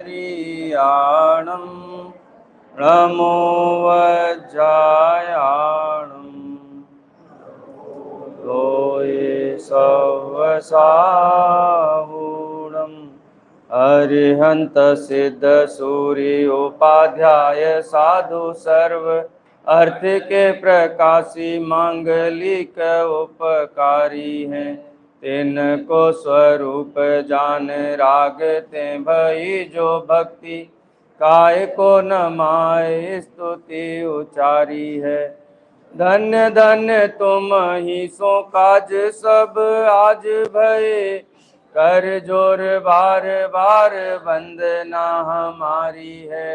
क्रियाणं नमो वज्रायाणं लोये सवसाहूणं अरिहंत सिद्ध सूर्योपाध्याय साधु सर्व अर्थ के प्रकाशी मांगलिक उपकारी हैं। तिनको स्वरूप जान रागते भई जो भक्ति काय को न माय स्तुति उचारी है। धन्य धन्य तुम ही सो काज सब आज भये कर जोर बार बार वंदना हमारी है।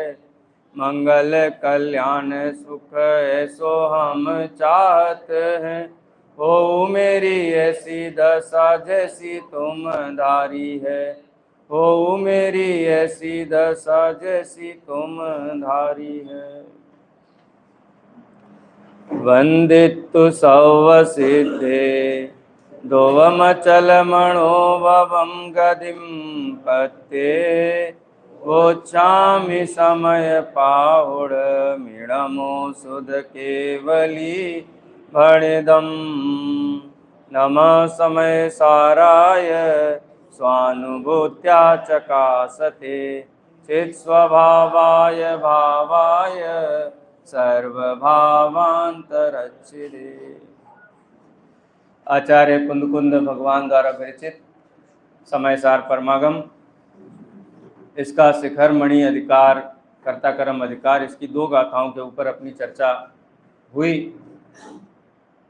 मंगल कल्याण सुख ऐसो हम चाहत हैं। हो मेरी ऐसी दशा जैसी तुम धारी है। हो मेरी ऐसी दशा जैसी तुम धारी है। वंदितु सौवसिद्धे दोवमचल मनोभवं गतिं पत्ते वोच्छामि समय पाहुड मीणमो सुध केवली भणिदम् नमः समय साराय स्वानुभूत्या चकासते चित्स्वभावाय भावाय सर्वभावांतरच्छिदे। आचार्य कुंद भगवान द्वारा विरचित समय सार परमागम, इसका शिखर मणि अधिकार, कर्ता कर्म अधिकार, इसकी दो गाथाओं के ऊपर अपनी चर्चा हुई।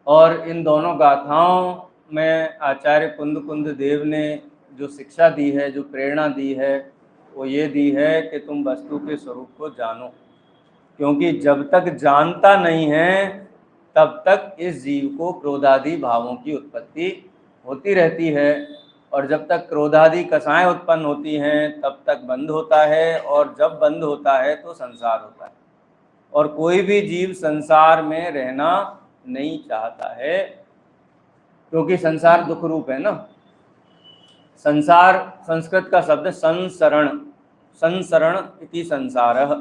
और इन दोनों गाथाओं में आचार्य कुंद देव ने जो शिक्षा दी है, जो प्रेरणा दी है, वो ये दी है कि तुम वस्तु के स्वरूप को जानो, क्योंकि जब तक जानता नहीं है तब तक इस जीव को क्रोधादि भावों की उत्पत्ति होती रहती है, और जब तक क्रोधादि कसाएं उत्पन्न होती हैं तब तक बंध होता है, और जब बंध होता है तो संसार होता है। और कोई भी जीव संसार में रहना नहीं चाहता है, क्योंकि संसार दुख रूप है ना। संसार संस्कृत का शब्द संसरण, संसरण इति संसारः।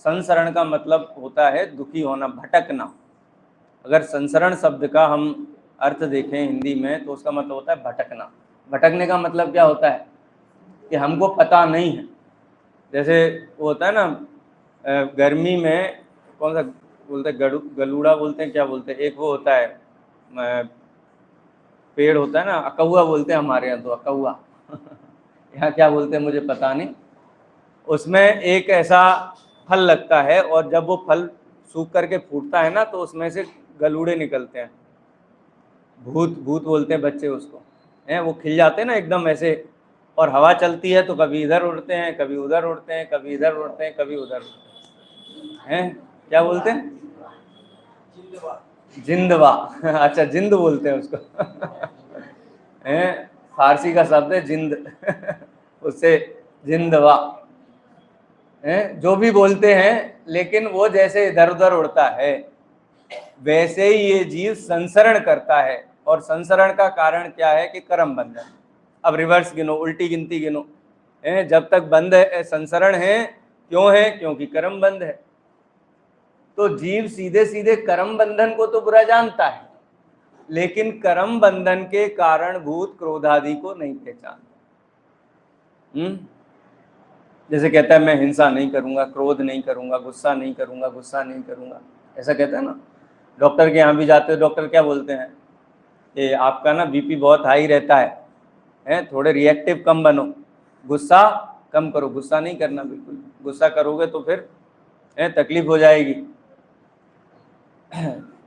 संसरण का मतलब होता है दुखी होना, भटकना। अगर संसरण शब्द का हम अर्थ देखें हिंदी में तो उसका मतलब होता है भटकना। भटकने का मतलब क्या होता है कि हमको पता नहीं है। जैसे वो होता है ना, गर्मी में कौन सा बोलते हैं, गलूड़ा बोलते हैं, क्या बोलते हैं, एक वो होता है पेड़ होता है ना, अकौआ बोलते हैं हमारे यहाँ तो, अकौआ यहाँ क्या बोलते हैं मुझे पता नहीं। उसमें एक ऐसा फल लगता है, और जब वो फल सूख करके फूटता है ना तो उसमें से गलूड़े निकलते हैं। भूत भूत बोलते हैं बच्चे उसको, हैं वो खिल जाते हैं ना एकदम ऐसे, और हवा चलती है तो कभी इधर उड़ते हैं, कभी उधर उड़ते हैं, कभी इधर उड़ते हैं, कभी उधर उड़ते हैं। क्या बोलते हैं? जिंदवा अच्छा, जिंद बोलते हैं उसको हैं, फारसी का शब्द है जिंद उससे जिंदवा हैं, जो भी बोलते हैं, लेकिन वो जैसे इधर उधर उड़ता है वैसे ही ये जीव संसरण करता है। और संसरण का कारण क्या है कि कर्म बंधन। अब रिवर्स गिनो, उल्टी गिनती गिनो, जब तक बंध है, संसरण है, क्यों है? क्योंकि कर्म बंध है। तो जीव सीधे सीधे कर्म बंधन को तो बुरा जानता है, लेकिन कर्म बंधन के कारणभूत क्रोधादि को नहीं पहचानता। जैसे कहता है मैं हिंसा नहीं करूंगा, क्रोध नहीं करूंगा, गुस्सा नहीं करूंगा, गुस्सा नहीं करूंगा, ऐसा कहता है ना। डॉक्टर के यहाँ भी जाते हो, डॉक्टर क्या बोलते हैं कि आपका ना बीपी बहुत हाई रहता है, थोड़े रिएक्टिव कम बनो, गुस्सा कम करो। गुस्सा नहीं करना बिल्कुल, गुस्सा करोगे तो फिर तकलीफ हो जाएगी।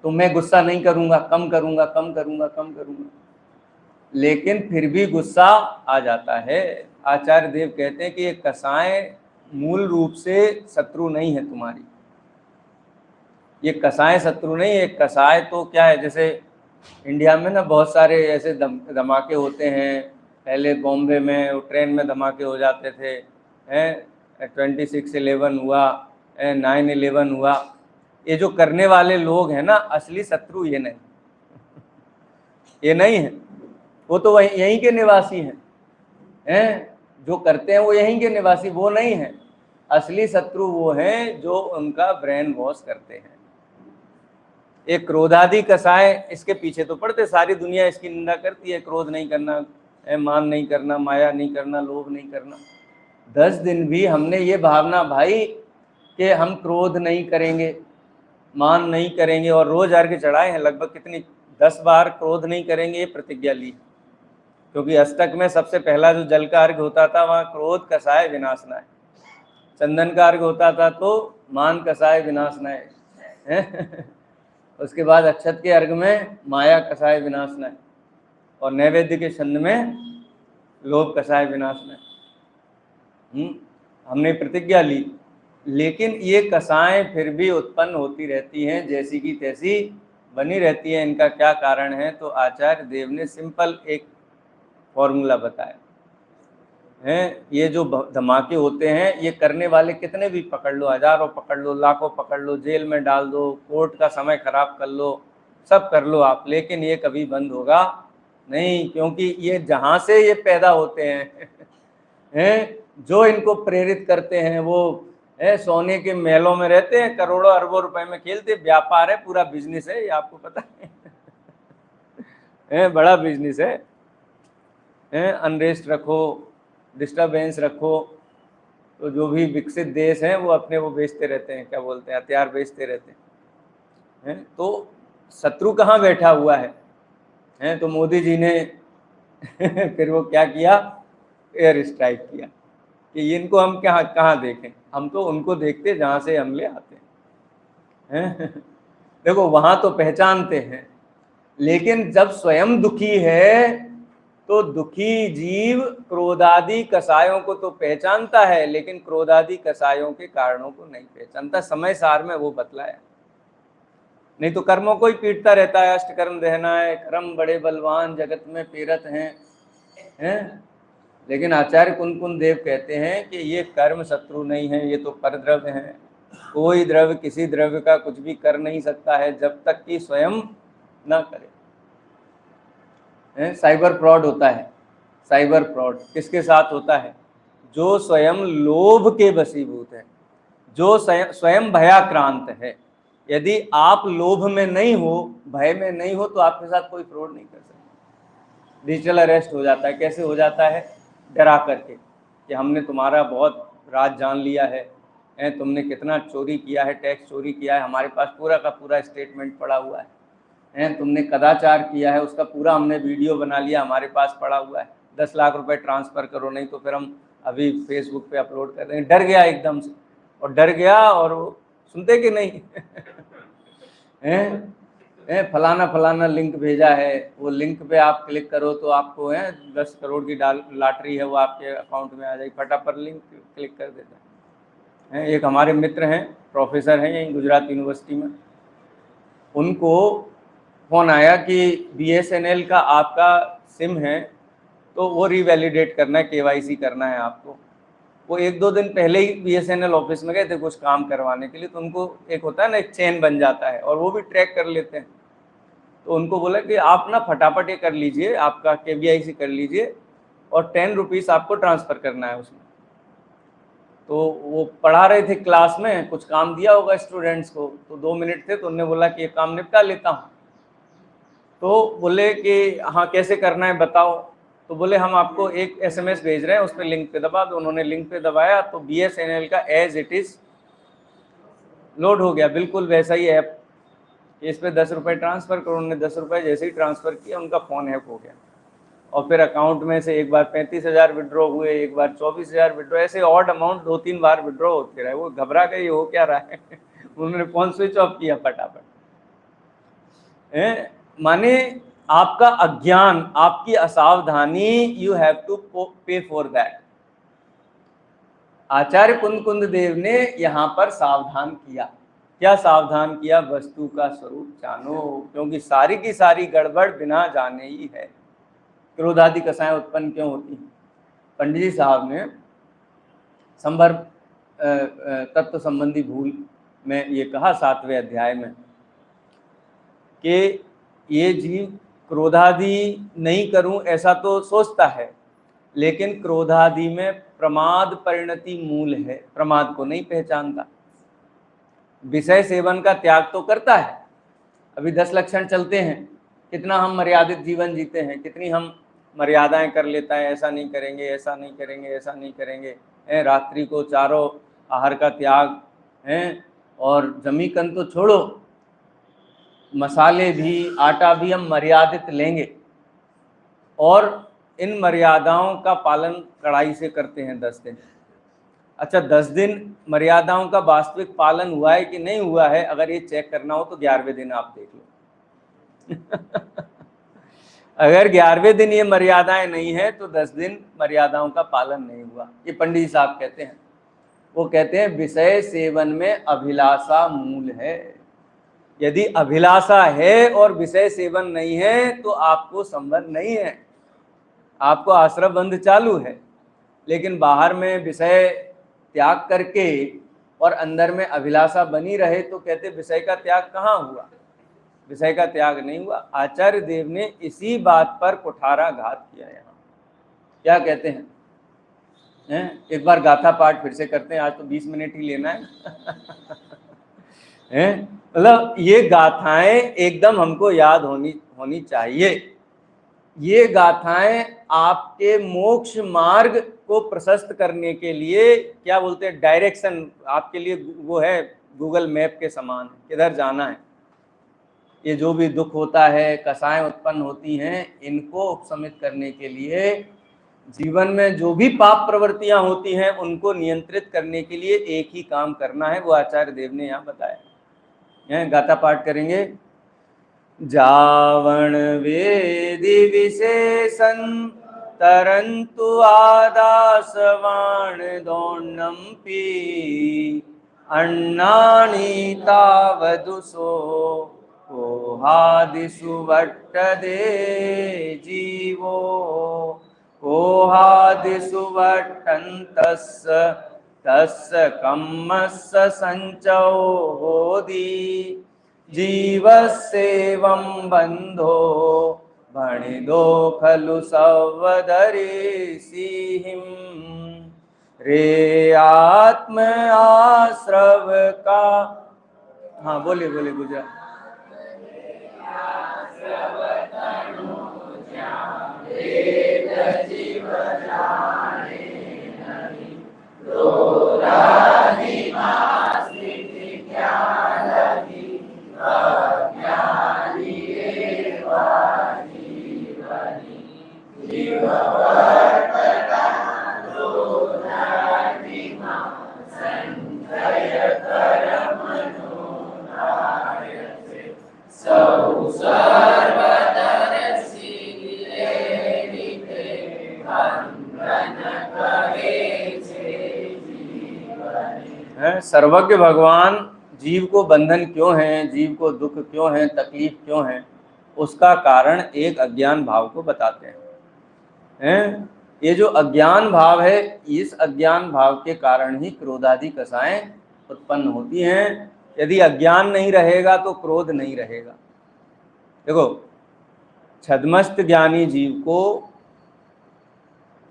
तो मैं गुस्सा नहीं करूंगा, कम करूंगा, कम करूंगा, कम करूंगा, लेकिन फिर भी गुस्सा आ जाता है। आचार्य देव कहते हैं कि ये कसाएं मूल रूप से शत्रु नहीं है तुम्हारी, ये कसाएं शत्रु नहीं है। कसाएं तो क्या है, जैसे इंडिया में ना बहुत सारे ऐसे धमाके होते हैं। पहले बॉम्बे में ट्रेन में धमाके हो जाते थे, 26/11 हुआ, 9/11 हुआ। ये जो करने वाले लोग हैं ना, असली शत्रु ये नहीं, ये नहीं है, वो तो वही यहीं के निवासी हैं। जो करते हैं वो यहीं के निवासी वो नहीं है, असली शत्रु वो हैं जो उनका ब्रेन वॉश करते हैं। एक क्रोधादि कसाय इसके पीछे तो पड़ते, सारी दुनिया इसकी निंदा करती है, क्रोध नहीं करना, मान नहीं करना, माया नहीं करना, लोभ नहीं करना। 10 दिन भी हमने ये भावना भाई कि हम क्रोध नहीं करेंगे, मान नहीं करेंगे, और रोज अर्घ चढ़ाए हैं लगभग कितनी 10 बार क्रोध नहीं करेंगे ये प्रतिज्ञा ली, क्योंकि अष्टक में सबसे पहला जो जल का अर्घ होता था वहाँ क्रोध कसाय विनाशनाय, चंदन का अर्घ होता था तो मान कसाय विनाशनाय उसके बाद अक्षत के अर्घ में माया कसाय विनाशनाय, और नैवेद्य के छंद में लोभ कसाय विनाशनाय। हमने प्रतिज्ञा ली, लेकिन ये कसाएं फिर भी उत्पन्न होती रहती हैं, जैसी की तैसी बनी रहती है। इनका क्या कारण है? तो आचार्य देव ने सिंपल एक फॉर्मूला बताया है। ये जो धमाके होते हैं ये करने वाले कितने भी पकड़ लो, हजारों पकड़ लो, लाखों पकड़ लो, जेल में डाल दो, कोर्ट का समय खराब कर लो, सब कर लो आप, लेकिन ये कभी बंद होगा नहीं, क्योंकि ये जहाँ से ये पैदा होते हैं जो इनको प्रेरित करते हैं वो सोने के महलों में रहते हैं, करोड़ों अरबों रुपए में खेलते, व्यापार है, पूरा बिजनेस है, ये आपको पता है बड़ा बिजनेस है। अनरेस्ट रखो, डिस्टर्बेंस रखो, तो जो भी विकसित देश हैं वो अपने वो बेचते रहते हैं, क्या बोलते हैं, हथियार बेचते रहते हैं। तो शत्रु कहाँ बैठा हुआ है? तो मोदी जी ने फिर वो क्या किया, एयर स्ट्राइक किया कि इनको हम कहाँ देखें, हम तो उनको देखते जहाँ से हमले आते हैं। देखो वहाँ तो पहचानते हैं, लेकिन जब स्वयं दुखी है तो दुखी जीव क्रोधादि कसायों को तो पहचानता है, लेकिन क्रोधादि कसायों के कारणों को नहीं पहचानता। समय सार में वो बतलाया, नहीं तो कर्मों को ही पीटता रहता है। अष्टकर्म रहना है, कर्म बड़े बलवान जगत में पेरत हैं। लेकिन आचार्य कुंद देव कहते हैं कि ये कर्म शत्रु नहीं है, ये तो परद्रव्य हैं। कोई द्रव्य किसी द्रव्य का कुछ भी कर नहीं सकता है जब तक कि स्वयं ना करे। साइबर फ्रॉड होता है, साइबर फ्रॉड किसके साथ होता है? जो स्वयं लोभ के वशीभूत है, जो स्वयं भयाक्रांत है। यदि आप लोभ में नहीं हो, भय में नहीं हो, तो आपके साथ कोई फ्रॉड नहीं कर सकता। डिजिटल अरेस्ट हो जाता है। कैसे हो जाता है? डरा करके कि हमने तुम्हारा बहुत राज जान लिया है, तुमने कितना चोरी किया है, टैक्स चोरी किया है, हमारे पास पूरा का पूरा स्टेटमेंट पड़ा हुआ है, तुमने कदाचार किया है, उसका पूरा हमने वीडियो बना लिया, हमारे पास पड़ा हुआ है, 10 लाख रुपए ट्रांसफ़र करो, नहीं तो फिर हम अभी फेसबुक पे अपलोड कर देंगे। डर गया एकदम से, और डर गया, और वो सुनते कि नहीं फलाना फलाना लिंक भेजा है, वो लिंक पे आप क्लिक करो तो आपको 10 करोड़ की लॉटरी है, वो आपके अकाउंट में आ जाएगी। फटाफट लिंक क्लिक कर देता है। एक हमारे मित्र हैं, प्रोफेसर हैं यहीं गुजरात यूनिवर्सिटी में, उनको फ़ोन आया कि BSNL का आपका सिम है तो वो रिवैलिडेट करना है, KYC करना है आपको। वो 1-2 दिन पहले ही BSNL ऑफिस में गए थे कुछ काम करवाने के लिए, तो उनको एक होता है ना, एक चेन बन जाता है, और वो भी ट्रैक कर लेते हैं। तो उनको बोला कि आप ना फटाफट ये कर लीजिए, आपका KYC कर लीजिए, और 10 रुपीज़ आपको ट्रांसफ़र करना है उसमें। तो वो पढ़ा रहे थे क्लास में, कुछ काम दिया होगा स्टूडेंट्स को, तो 2 मिनट थे, तो उन्होंने बोला कि ये काम निपटा लेता हूँ। तो बोले कि हाँ कैसे करना है बताओ। तो बोले हम आपको एक SMS भेज रहे हैं, उस पर लिंक पे दबा दो। उन्होंने लिंक पे दबाया तो BSNL का एज इट इज़ लोड हो गया, बिल्कुल वैसा ही ऐप। इस पे 10 रुपये ट्रांसफ़र करो। उन्होंने 10 रुपये जैसे ही ट्रांसफ़र किया, उनका फ़ोन हैक हो गया, और फिर अकाउंट में से एक बार 35,000 विड्रॉ हुए, एक बार 24,000 विड्रॉ, ऐसे ऑड अमाउंट 2-3 बार विड्रॉ होते रहे। वो घबरा गए, हो क्या रहा है उन्होंने फ़ोन स्विच ऑफ किया फटाफट। माने आपका अज्ञान, आपकी असावधानी, यू हैव टू पे फॉर दैट। आचार्य कुंद देव ने यहाँ पर सावधान किया। क्या सावधान किया? वस्तु का स्वरूप जानो, क्योंकि सारी की सारी गड़बड़ बिना जाने ही है। क्रोधादि कसाएं उत्पन्न क्यों होती हैं? पंडित जी साहब ने संभर तत्व संबंधी भूल में ये कहा 7वें अध्याय में कि ये जीव क्रोधादि नहीं करूं ऐसा तो सोचता है, लेकिन क्रोधादि में प्रमाद परिणति मूल है, प्रमाद को नहीं पहचानता, विषय सेवन का त्याग तो करता है। अभी 10 लक्षण चलते हैं, कितना हम मर्यादित जीवन जीते हैं, कितनी हम मर्यादाएं कर लेता है, ऐसा नहीं करेंगे, ऐसा नहीं करेंगे, ऐसा नहीं करेंगे, रात्रि को चारों आहार का त्याग है, और जमीकन तो छोड़ो, मसाले भी, आटा भी हम मर्यादित लेंगे, और इन मर्यादाओं का पालन कड़ाई से करते हैं 10 दिन। अच्छा, 10 दिन मर्यादाओं का वास्तविक पालन हुआ है कि नहीं हुआ है, अगर ये चेक करना हो तो 11वें दिन आप देख लो। अगर 11वें दिन ये मर्यादाएं नहीं है तो 10 दिन मर्यादाओं का पालन नहीं हुआ। ये पंडित साहब कहते हैं, वो कहते हैं विषय सेवन में अभिलाषा मूल है। यदि अभिलाषा है और विषय सेवन नहीं है तो आपको संबंध नहीं है, आपको आश्रम बंध चालू है, लेकिन बाहर में विषय त्याग करके और अंदर में अभिलाषा बनी रहे तो कहते विषय का त्याग कहाँ हुआ, विषय का त्याग नहीं हुआ। आचार्य देव ने इसी बात पर कुठाराघात किया। यहाँ क्या कहते हैं, एक बार गाथा पाठ फिर से करते हैं, आज तो 20 मिनट ही लेना है। मतलब ये गाथाएं एकदम हमको याद होनी चाहिए। ये गाथाएं आपके मोक्ष मार्ग को प्रशस्त करने के लिए, क्या बोलते हैं, डायरेक्शन आपके लिए वो है, गूगल मैप के समान, किधर जाना है। ये जो भी दुख होता है, कसाएं उत्पन्न होती हैं, इनको उपशमित करने के लिए, जीवन में जो भी पाप प्रवृत्तियां होती हैं उनको नियंत्रित करने के लिए एक ही काम करना है, वो आचार्य देव ने यहाँ बताया। गाथा पाठ करेंगे। जावण वेदि विशेषण तरंतु आदासवाण दोन्नम पी अन्नानि तावदुसो कोहादिषु वट्टदे जीवो कोहादिषु वट्टन्तस्य तस्य कम्मस्य संचो होदि जीवस्येवं बंधो भणिदो खलु सवदरिसिहिं रे आत्म आश्रव का। हाँ बोले बोले गुजरात। सर्वज्ञ भगवान जीव को बंधन क्यों है, जीव को दुख क्यों है, तकलीफ क्यों है, उसका कारण एक अज्ञान भाव को बताते हैं। ये जो अज्ञान भाव है, इस अज्ञान भाव के कारण ही क्रोधादि कसाएं उत्पन्न होती हैं। यदि अज्ञान नहीं रहेगा तो क्रोध नहीं रहेगा। देखो, छद्मस्त ज्ञानी जीव को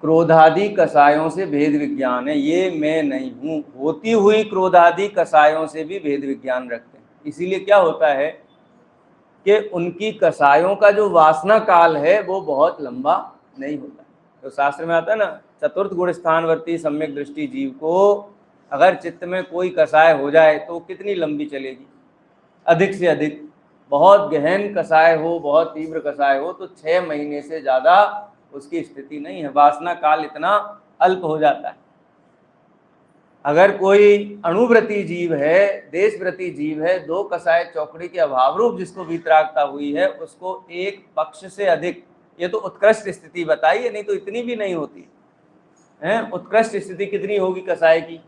क्रोधादि कसायों से भेद विज्ञान है, ये मैं नहीं हूँ, होती हुई क्रोधादि कसायों से भी भेद विज्ञान रखते हैं। इसीलिए क्या होता है कि उनकी कसायों का जो वासना काल है वो बहुत लंबा नहीं होता। तो शास्त्र में आता है ना, चतुर्थ गुण स्थानवर्ती सम्यक दृष्टि जीव को अगर चित्त में कोई कसाय हो जाए तो कितनी लंबी चलेगी, अधिक से अधिक। बहुत गहन कसाय हो, बहुत तीव्र कसाय हो तो 6 महीने से ज़्यादा उसकी स्थिति नहीं है, वासना काल इतना अल्प हो जाता है। अगर कोई अणुव्रती जीव है, देशव्रती जीव है, 2 कसाय चौकड़ी के अभाव रूप जिसको वीतरागता हुई है, उसको एक पक्ष से अधिक, ये तो उत्कृष्ट स्थिति बताई है, नहीं तो इतनी भी नहीं होती है। उत्कृष्ट स्थिति कितनी होगी कसाय की?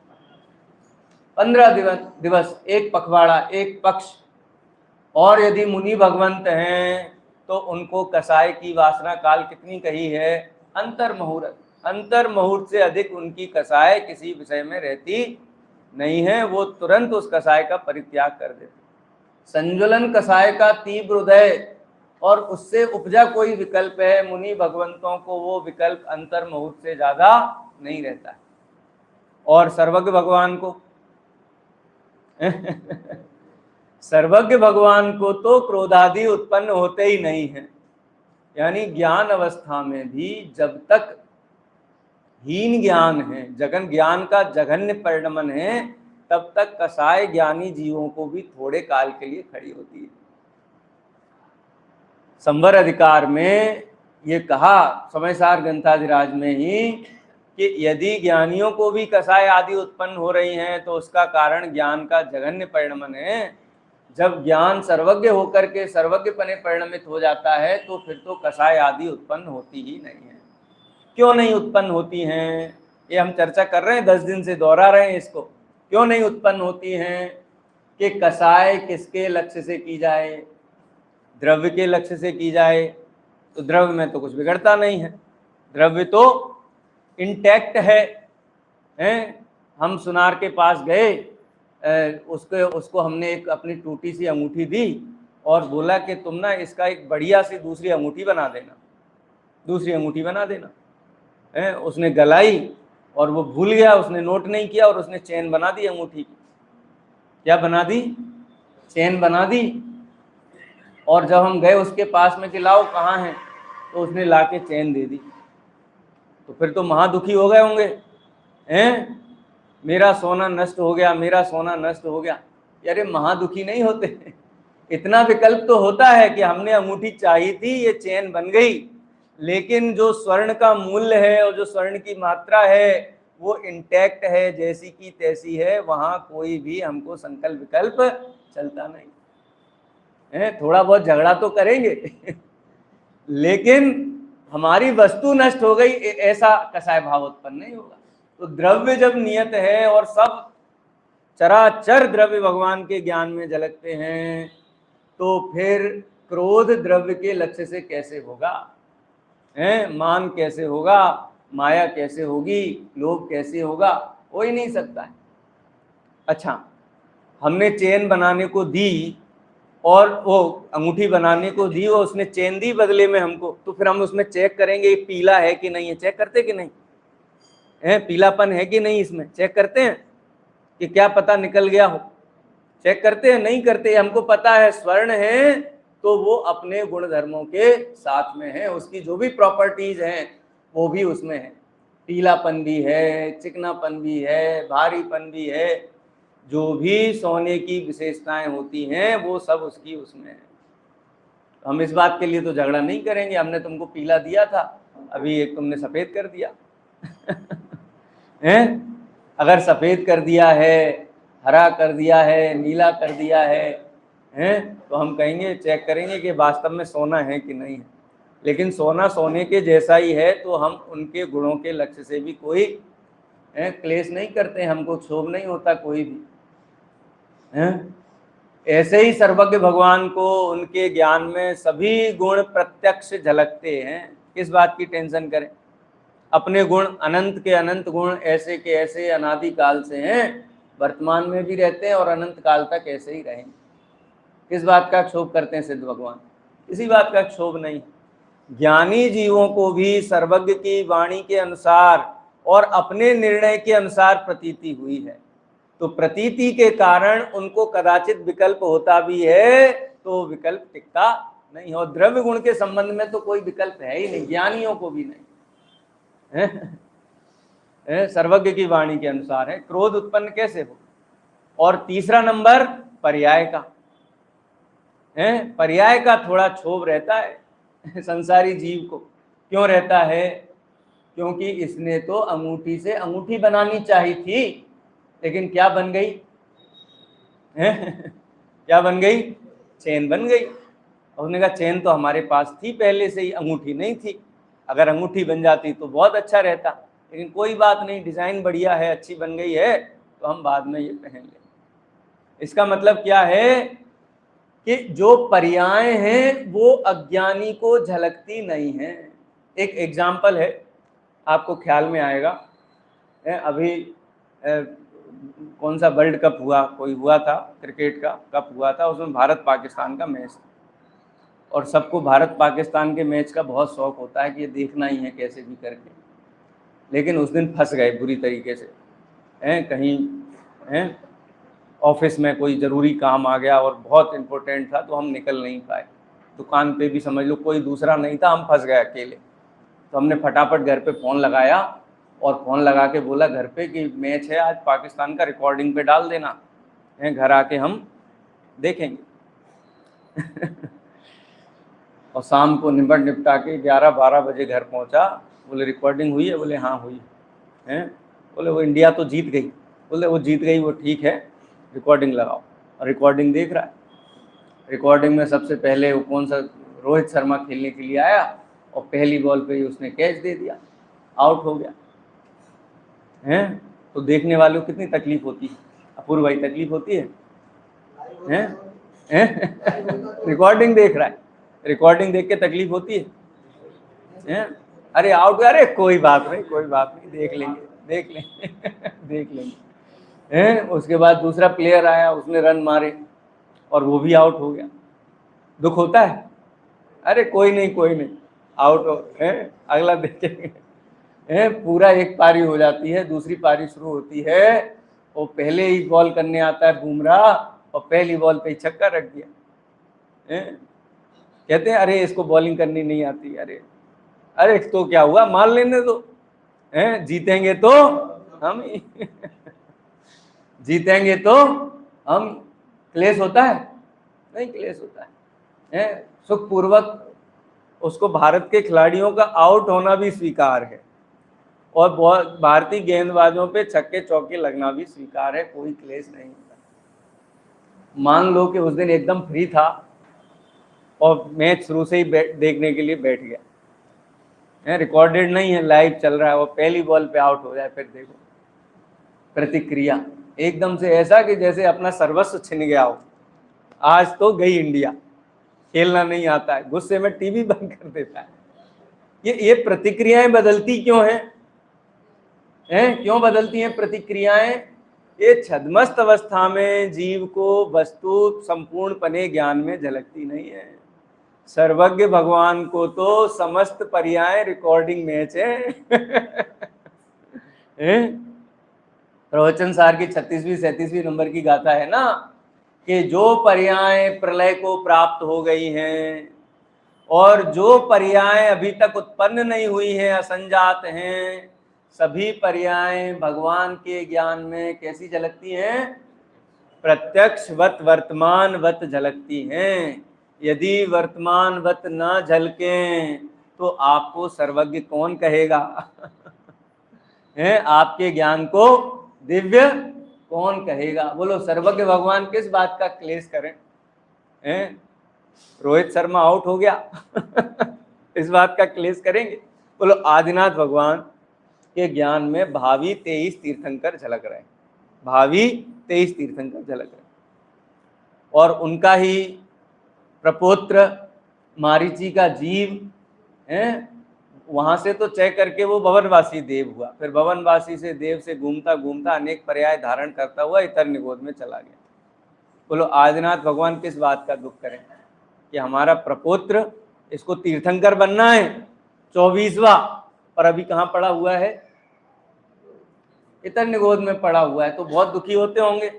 15 दिवस, एक पखवाड़ा, एक पक्ष। और यदि मुनि भगवंत हैं तो उनको कसाय की वासना काल कितनी कही है? अंतर मुहूर्त। अंतर मुहूर्त से अधिक उनकी कसाय किसी विषय में रहती नहीं है, वो तुरंत उस कसाय का परित्याग कर देते। संज्वलन कसाय का तीव्र उदय और उससे उपजा कोई विकल्प है, मुनि भगवंतों को वो विकल्प अंतर मुहूर्त से ज्यादा नहीं रहता है। और सर्वज्ञ भगवान को सर्वज्ञ भगवान को तो क्रोधादि उत्पन्न होते ही नहीं है, यानी ज्ञान अवस्था में भी जब तक हीन ज्ञान है, जगन ज्ञान का जघन्य परिणमन है, तब तक कसाय ज्ञानी जीवों को भी थोड़े काल के लिए खड़ी होती है। संवर अधिकार में ये कहा समयसार ग्रंथाधिराज में ही कि यदि ज्ञानियों को भी कसाय आदि उत्पन्न हो रही हैं तो उसका कारण ज्ञान का जघन्य परिणमन है। जब ज्ञान सर्वज्ञ होकर के सर्वज्ञपने परिणमित हो जाता है तो फिर तो कसाय आदि उत्पन्न होती ही नहीं है। क्यों नहीं उत्पन्न होती हैं, ये हम चर्चा कर रहे हैं, 10 दिन से दोहरा रहे हैं इसको। क्यों नहीं उत्पन्न होती हैं कि कसाय किसके लक्ष्य से की जाए, द्रव्य के लक्ष्य से की जाए, तो द्रव्य में तो कुछ बिगड़ता नहीं है, द्रव्य तो इंटैक्ट है। हम सुनार के पास गए, उसको हमने एक अपनी टूटी सी अंगूठी दी और बोला कि तुम ना इसका एक बढ़िया सी दूसरी अंगूठी बना देना, दूसरी अंगूठी बना देना। उसने गलाई और वो भूल गया, उसने नोट नहीं किया और उसने चेन बना दी अंगूठी की। क्या बना दी? चेन बना दी। और जब हम गए उसके पास में कि लाओ कहाँ है, तो उसने ला के चेन दे दी। तो फिर तो महादुखी हो गए होंगे, हैं मेरा सोना नष्ट हो गया, मेरा सोना नष्ट हो गया। अरे महादुखी नहीं होते, इतना विकल्प तो होता है कि हमने अंगूठी चाहिए थी, ये चेन बन गई, लेकिन जो स्वर्ण का मूल्य है और जो स्वर्ण की मात्रा है वो इंटैक्ट है, जैसी की तैसी है, वहां कोई भी हमको संकल्प विकल्प चलता नहीं है। थोड़ा बहुत झगड़ा तो करेंगे लेकिन हमारी वस्तु नष्ट हो गई, ऐसा कसाय भाव उत्पन्न नहीं होगा। तो द्रव्य जब नियत है और सब चराचर द्रव्य भगवान के ज्ञान में झलकते हैं, तो फिर क्रोध द्रव्य के लक्ष्य से कैसे होगा, मान कैसे होगा, माया कैसे होगी, लोभ कैसे होगा, हो ही नहीं सकता है। अच्छा, हमने चेन बनाने को दी और वो अंगूठी बनाने को दी और उसने चेन दी बदले में हमको, तो फिर हम उसमें चेक करेंगे पीला है कि नहीं है, चेक करते कि नहीं है, पीलापन है कि नहीं, इसमें चेक करते हैं कि क्या पता निकल गया हो, चेक करते हैं? नहीं करते। हमको पता है स्वर्ण है तो वो अपने गुण धर्मों के साथ में है, उसकी जो भी प्रॉपर्टीज हैं वो भी उसमें है, पीलापन भी है, चिकनापन भी है, भारीपन भी है, जो भी सोने की विशेषताएं होती हैं वो सब उसकी उसमें है। हम इस बात के लिए तो झगड़ा नहीं करेंगे, हमने तुमको पीला दिया था, अभी एक तुमने सफेद कर दिया हैं? अगर सफेद कर दिया है, हरा कर दिया है, नीला कर दिया है, हैं, तो हम कहेंगे, चेक करेंगे कि वास्तव में सोना है कि नहीं है। लेकिन सोना सोने के जैसा ही है, तो हम उनके गुणों के लक्ष्य से भी कोई क्लेश नहीं करते, हमको क्षोभ नहीं होता कोई भी, हैं? ऐसे ही सर्वज्ञ भगवान को उनके ज्ञान में सभी गुण प्रत्यक्ष झलकते हैं, किस बात की टेंशन करें। अपने गुण अनंत के अनंत गुण ऐसे के ऐसे अनादि काल से हैं, वर्तमान में भी रहते हैं और अनंत काल तक ऐसे ही रहेंगे। किस बात का क्षोभ करते हैं सिद्ध भगवान? किसी बात का क्षोभ नहीं। ज्ञानी जीवों को भी सर्वज्ञ की वाणी के अनुसार और अपने निर्णय के अनुसार प्रतीति हुई है, तो प्रतीति के कारण उनको कदाचित विकल्प होता भी है, तो विकल्प टिकता नहीं हो। द्रव्य गुण के संबंध में तो कोई विकल्प है ही नहीं, ज्ञानियों को भी नहीं है, सर्वज्ञ की वाणी के अनुसार है। क्रोध उत्पन्न कैसे हो? और तीसरा नंबर पर्याय का है, पर्याय का थोड़ा क्षोभ रहता है संसारी जीव को। क्यों रहता है? क्योंकि इसने तो अंगूठी से अंगूठी बनानी चाहिए थी, लेकिन क्या बन गई क्या बन गई? चेन बन गई। उसने कहा चेन तो हमारे पास थी पहले से ही, अंगूठी नहीं थी, अगर अंगूठी बन जाती तो बहुत अच्छा रहता, लेकिन कोई बात नहीं, डिजाइन बढ़िया है, अच्छी बन गई है, तो हम बाद में ये पहन लेंगे। इसका मतलब क्या है कि जो पर्याय हैं वो अज्ञानी को झलकती नहीं है। एक एग्जाम्पल है, आपको ख्याल में आएगा, अभी कौन सा वर्ल्ड कप हुआ, कोई हुआ था, क्रिकेट का कप हुआ था, उसमें भारत पाकिस्तान का मैच था, और सबको भारत पाकिस्तान के मैच का बहुत शौक होता है कि ये देखना ही है कैसे भी करके, लेकिन उस दिन फंस गए बुरी तरीके से, हैं कहीं हैं ऑफिस में कोई ज़रूरी काम आ गया और बहुत इम्पोर्टेंट था तो हम निकल नहीं पाए, दुकान पे भी समझ लो कोई दूसरा नहीं था, हम फंस गए अकेले। तो हमने फटाफट घर पे फ़ोन लगाया और फ़ोन लगा के बोला घर पे कि मैच है आज पाकिस्तान का, रिकॉर्डिंग पे डाल देना है, घर आके हम देखेंगे। और शाम को निपटा के 11-12 बजे घर पहुंचा। बोले रिकॉर्डिंग हुई है? बोले हाँ हुई है। बोले वो इंडिया तो जीत गई। बोले वो जीत गई, वो ठीक है, रिकॉर्डिंग लगाओ। और रिकॉर्डिंग देख रहा है। रिकॉर्डिंग में सबसे पहले वो कौन सा रोहित शर्मा खेलने के लिए आया और पहली बॉल पे ही उसने कैच दे दिया, आउट हो गया हैं। तो देखने वालों को कितनी तकलीफ होती है, अपूर्व भाई तकलीफ होती है हैं? रिकॉर्डिंग देख रहा है, रिकॉर्डिंग देख के तकलीफ होती है? अरे आउट, अरे कोई बात नहीं, कोई बात नहीं, देख लेंगे देख लेंगे देख लेंगे हैं। उसके बाद दूसरा प्लेयर आया, उसने रन मारे और वो भी आउट हो गया। दुख होता है? अरे कोई नहीं कोई नहीं, आउट हो है, अगला देखेंगे है। पूरा एक पारी हो जाती है, दूसरी पारी शुरू होती है, वो पहले ही बॉल करने आता है बुमराह और पहली बॉल पे ही छक्का रख दिया है। कहते हैं अरे इसको बॉलिंग करनी नहीं आती। अरे तो क्या हुआ, मान लेने दो हैं, जीतेंगे तो हम ही जीतेंगे तो हम। क्लेश होता है? नहीं क्लेश होता है सुखपूर्वक उसको भारत के खिलाड़ियों का आउट होना भी स्वीकार है और भारतीय गेंदबाजों पे छक्के चौके लगना भी स्वीकार है, कोई क्लेश नहीं होता। मान लो कि उस दिन एकदम फ्री था और मैच शुरू से ही देखने के लिए बैठ गया है, रिकॉर्डेड नहीं है, लाइव चल रहा है, वो पहली बॉल पे आउट हो जाए, फिर देखो प्रतिक्रिया एकदम से ऐसा कि जैसे अपना सर्वस्व छिन गया हो, आज तो गई इंडिया, खेलना नहीं आता है, गुस्से में टीवी बंद कर देता है। ये प्रतिक्रियाएं बदलती क्यों हैं? क्यों बदलती हैं प्रतिक्रियाएं? ये छद्मस्त अवस्था में जीव को वस्तु संपूर्णपने ज्ञान में झलकती नहीं है। सर्वज्ञ भगवान को तो समस्त पर्याय रिकॉर्डिंग मैच है। प्रवचन सार की 36वीं-37वीं नंबर की गाथा है ना कि जो पर्याय प्रलय को प्राप्त हो गई हैं और जो पर्याय अभी तक उत्पन्न नहीं हुई हैं, असंजात हैं, सभी पर्याय भगवान के ज्ञान में कैसी झलकती हैं? प्रत्यक्षवत वर्तमानवत झलकती हैं। यदि वर्तमानवत न झलकें तो आपको सर्वज्ञ कौन कहेगा? आपके ज्ञान को दिव्य कौन कहेगा? बोलो सर्वज्ञ भगवान किस बात का क्लेश करें? रोहित शर्मा आउट हो गया इस बात का क्लेश करेंगे? बोलो आदिनाथ भगवान के ज्ञान में भावी 23 तीर्थंकर झलक रहे हैं, भावी 23 तीर्थंकर झलक रहे हैं। और उनका ही प्रपौत्र मारीची का जीव है, वहां से तो चय करके वो भवनवासी देव हुआ, फिर भवनवासी से देव से घूमता घूमता अनेक पर्याय धारण करता हुआ इतर निगोद में चला गया। बोलो आदिनाथ भगवान किस बात का दुख करें कि हमारा प्रपौत्र, इसको तीर्थंकर बनना है 24वां, पर अभी कहाँ पड़ा हुआ है? इतर निगोद में पड़ा हुआ है। तो बहुत दुखी होते होंगे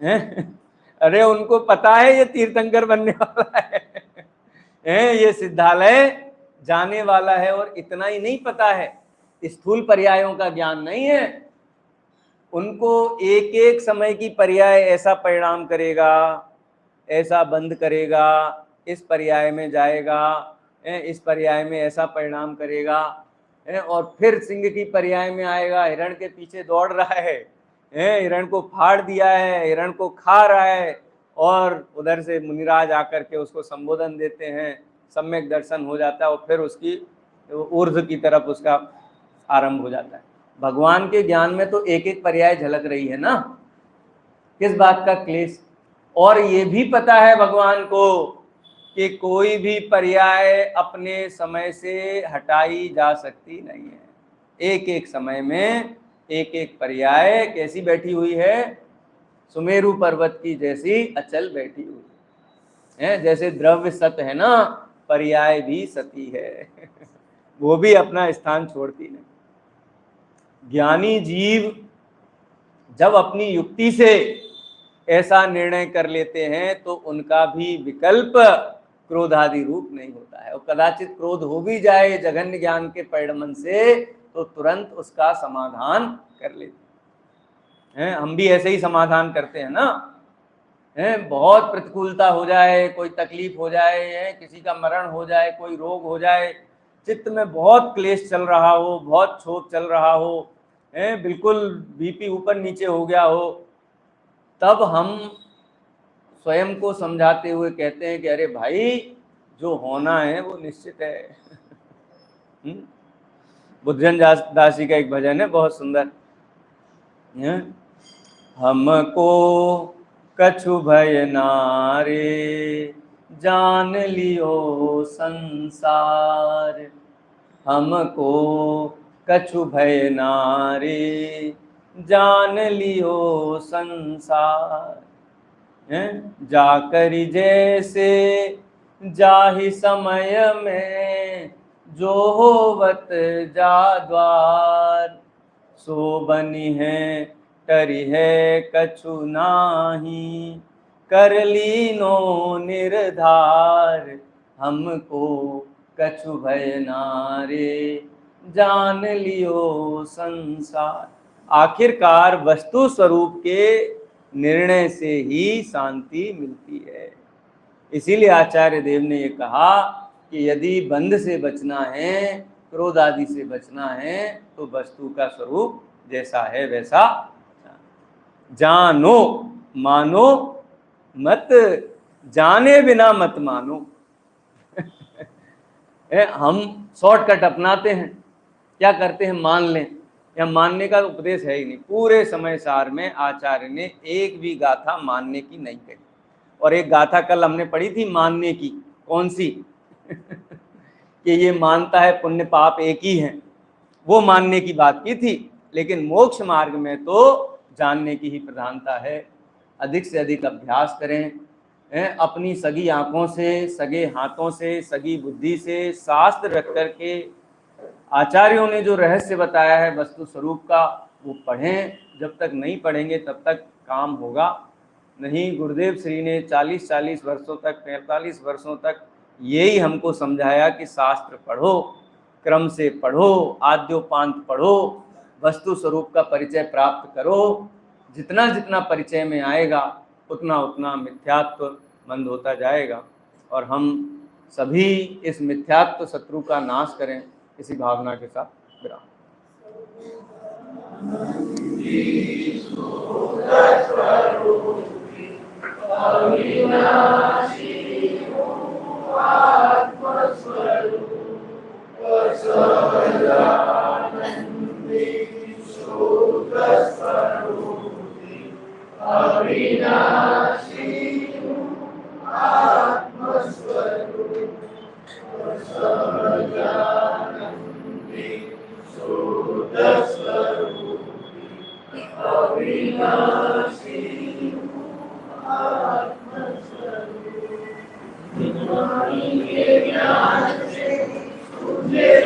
हैं? अरे उनको पता है ये तीर्थंकर बनने वाला है, ये सिद्धालय जाने वाला है, और इतना ही नहीं पता है, स्थूल पर्यायों का ज्ञान नहीं है उनको। एक एक समय की पर्याय ऐसा परिणाम करेगा, ऐसा बंद करेगा, इस पर्याय में जाएगा, इस पर्याय में ऐसा परिणाम करेगा, और फिर सिंह की पर्याय में आएगा, हिरण के पीछे दौड़ रहा है, हिरण को फाड़ दिया है, हिरण को खा रहा है, और उधर से मुनिराज आकर के उसको संबोधन देते हैं, सम्यक दर्शन हो जाता है और फिर उसकी ऊर्ध्व की तरफ उसका आरंभ हो जाता है। भगवान के ज्ञान में तो एक एक पर्याय झलक रही है ना, किस बात का क्लेश? और ये भी पता है भगवान को कि कोई भी पर्याय अपने समय से हटाई जा सकती नहीं है। एक एक समय में एक एक पर्याय कैसी बैठी हुई है? सुमेरु पर्वत की जैसी अचल बैठी हुई। है। जैसे द्रव्य सत है ना, पर्याय भी सती है। वो भी अपना स्थान छोड़ती नहीं। ज्ञानी जीव जब अपनी युक्ति से ऐसा निर्णय कर लेते हैं तो उनका भी विकल्प क्रोधादि रूप नहीं होता है। और कदाचित क्रोध हो भी जाए जघन्य ज्ञान के परिणमन से तो तुरंत उसका समाधान कर लेते हैं। हम भी ऐसे ही समाधान करते हैं ना, हैं, बहुत प्रतिकूलता हो जाए, कोई तकलीफ हो जाए, है, किसी का मरण हो जाए, कोई रोग हो जाए, चित्त में बहुत क्लेश चल रहा हो, बहुत क्षोभ चल रहा हो, है, बिल्कुल बीपी ऊपर नीचे हो गया हो, तब हम स्वयं को समझाते हुए कहते हैं कि अरे भाई, जो होना है वो निश्चित है। बुद्धजन दास जी का एक भजन है बहुत सुंदर, हमको कछु भय नारे जान लियो संसार, हमको कछु भय नारे जान लियो संसार, जाकरि जैसे जाहि समय में जो होवत जा द्वार, सो बनी है टरि है कछु नाही कर लीनो निर्धार, हमको कछु भय नारे जान लियो संसार। आखिरकार वस्तु स्वरूप के निर्णय से ही शांति मिलती है। इसीलिए आचार्य देव ने ये कहा कि यदि बंध से बचना है, क्रोध आदि से बचना है, तो वस्तु का स्वरूप जैसा है वैसा जानो, मानो मत, जाने बिना मत मानो। हम शॉर्टकट अपनाते हैं, क्या करते हैं, मान लें, या मानने का उपदेश है ही नहीं। पूरे समय सार में आचार्य ने एक भी गाथा मानने की नहीं कही। और एक गाथा कल हमने पढ़ी थी मानने की, कौन सी? कि ये मानता है पुण्य पाप एक ही है, वो मानने की बात की थी। लेकिन मोक्ष मार्ग में तो जानने की ही प्रधानता है। अधिक से अधिक अभ्यास करें, अपनी सगी आंखों से, सगे हाथों से, सगी बुद्धि से शास्त्र रख करके आचार्यों ने जो रहस्य बताया है वस्तु स्वरूप का, वो पढ़ें। जब तक नहीं पढ़ेंगे तब तक काम होगा नहीं। गुरुदेव श्री ने 40-40 वर्षों तक, 45 वर्षों तक यही हमको समझाया कि शास्त्र पढ़ो, क्रम से पढ़ो, आद्योपांत पढ़ो, वस्तु स्वरूप का परिचय प्राप्त करो। जितना जितना परिचय में आएगा उतना उतना मिथ्यात्व मंद होता जाएगा, और हम सभी इस मिथ्यात्व शत्रु का नाश करें, इसी भावना के साथ विराम। ज्ञान से तुझे